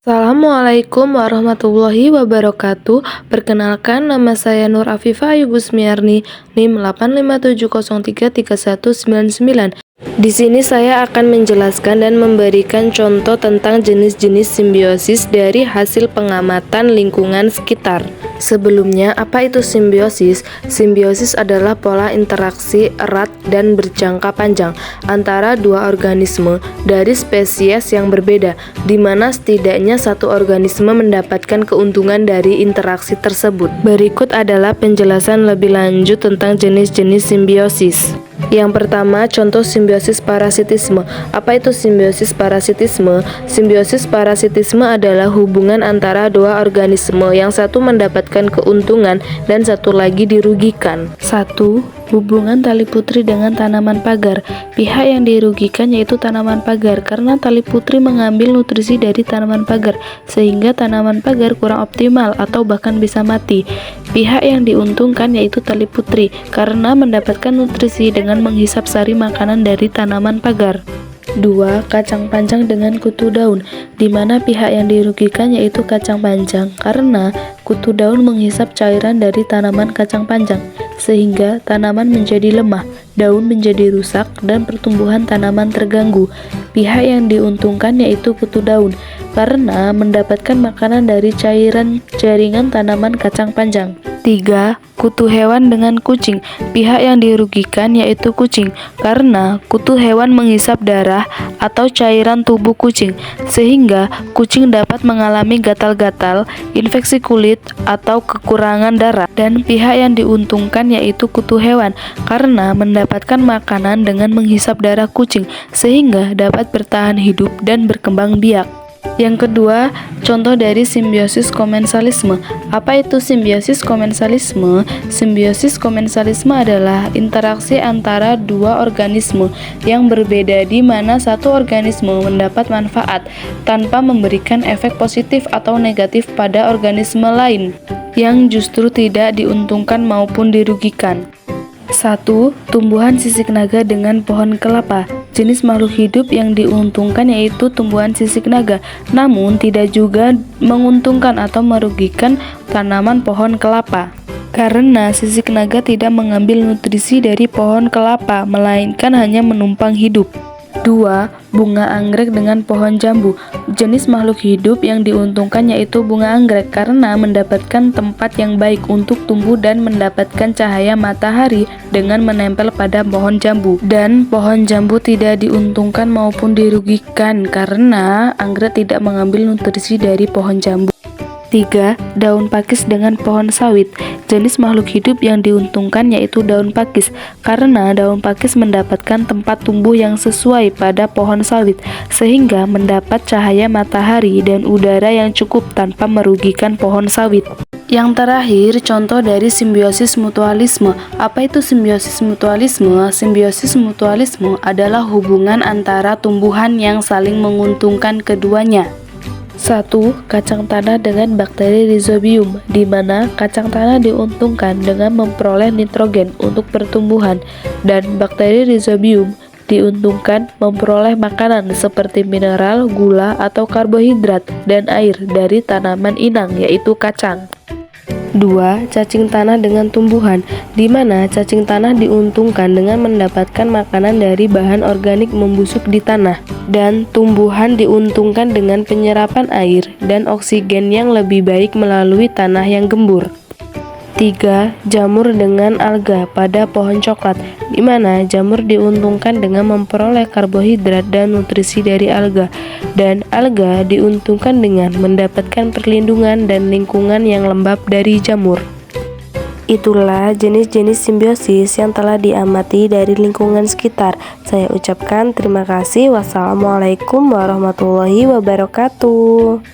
Assalamualaikum warahmatullahi wabarakatuh. Perkenalkan, nama saya Nur Afifah Ayu Gusmiarni, NIM 857033199. Di sini saya akan menjelaskan dan memberikan contoh tentang jenis-jenis simbiosis dari hasil pengamatan lingkungan sekitar. Sebelumnya, apa itu simbiosis? Simbiosis adalah pola interaksi erat dan berjangka panjang antara dua organisme dari spesies yang berbeda, di mana setidaknya satu organisme mendapatkan keuntungan dari interaksi tersebut. Berikut adalah penjelasan lebih lanjut tentang jenis-jenis simbiosis. Yang pertama, contoh simbiosis parasitisme. Apa itu simbiosis parasitisme? Simbiosis parasitisme adalah hubungan antara dua organisme, yang satu mendapatkan keuntungan dan satu lagi dirugikan. 1. Hubungan tali putri dengan tanaman pagar. Pihak yang dirugikan yaitu tanaman pagar, karena tali putri mengambil nutrisi dari tanaman pagar, sehingga tanaman pagar kurang optimal atau bahkan bisa mati. Pihak yang diuntungkan yaitu tali putri, karena mendapatkan nutrisi dengan menghisap sari makanan dari tanaman pagar. 2. Kacang panjang dengan kutu daun, di mana pihak yang dirugikan yaitu kacang panjang, karena kutu daun menghisap cairan dari tanaman kacang panjang, sehingga tanaman menjadi lemah, daun menjadi rusak, dan pertumbuhan tanaman terganggu. Pihak yang diuntungkan yaitu kutu daun, karena mendapatkan makanan dari cairan jaringan tanaman kacang panjang. 3. Kutu hewan dengan kucing. Pihak yang dirugikan yaitu kucing, karena kutu hewan menghisap darah atau cairan tubuh kucing, sehingga kucing dapat mengalami gatal-gatal, infeksi kulit, atau kekurangan darah. Dan pihak yang diuntungkan yaitu kutu hewan, karena mendapatkan makanan dengan menghisap darah kucing, sehingga dapat bertahan hidup dan berkembang biak. Yang kedua, contoh dari simbiosis komensalisme. Apa itu simbiosis komensalisme? Simbiosis komensalisme adalah interaksi antara dua organisme yang berbeda, di mana satu organisme mendapat manfaat tanpa memberikan efek positif atau negatif pada organisme lain yang justru tidak diuntungkan maupun dirugikan. 1. Tumbuhan sisik naga dengan pohon kelapa. Jenis makhluk hidup yang diuntungkan yaitu tumbuhan sisik naga, namun tidak juga menguntungkan atau merugikan tanaman pohon kelapa, karena sisik naga tidak mengambil nutrisi dari pohon kelapa, melainkan hanya menumpang hidup. 2. Bunga anggrek dengan pohon jambu. Jenis makhluk hidup yang diuntungkan yaitu bunga anggrek, karena mendapatkan tempat yang baik untuk tumbuh dan mendapatkan cahaya matahari dengan menempel pada pohon jambu. Dan pohon jambu tidak diuntungkan maupun dirugikan, karena anggrek tidak mengambil nutrisi dari pohon jambu. 3. Daun pakis dengan pohon sawit. Jenis makhluk hidup yang diuntungkan yaitu daun pakis, karena daun pakis mendapatkan tempat tumbuh yang sesuai pada pohon sawit, sehingga mendapat cahaya matahari dan udara yang cukup tanpa merugikan pohon sawit. Yang terakhir, contoh dari simbiosis mutualisme. Apa itu simbiosis mutualisme? Simbiosis mutualisme adalah hubungan antara tumbuhan yang saling menguntungkan keduanya. 1. Kacang tanah dengan bakteri Rhizobium, di mana kacang tanah diuntungkan dengan memperoleh nitrogen untuk pertumbuhan, dan bakteri Rhizobium diuntungkan memperoleh makanan seperti mineral, gula, atau karbohidrat, dan air dari tanaman inang yaitu kacang. 2. Cacing tanah dengan tumbuhan, di mana cacing tanah diuntungkan dengan mendapatkan makanan dari bahan organik membusuk di tanah, dan tumbuhan diuntungkan dengan penyerapan air dan oksigen yang lebih baik melalui tanah yang gembur. 3. Jamur dengan alga pada pohon coklat, di mana jamur diuntungkan dengan memperoleh karbohidrat dan nutrisi dari alga, dan alga diuntungkan dengan mendapatkan perlindungan dan lingkungan yang lembab dari jamur. Itulah jenis-jenis simbiosis yang telah diamati dari lingkungan sekitar. Saya ucapkan terima kasih. Wassalamualaikum warahmatullahi wabarakatuh.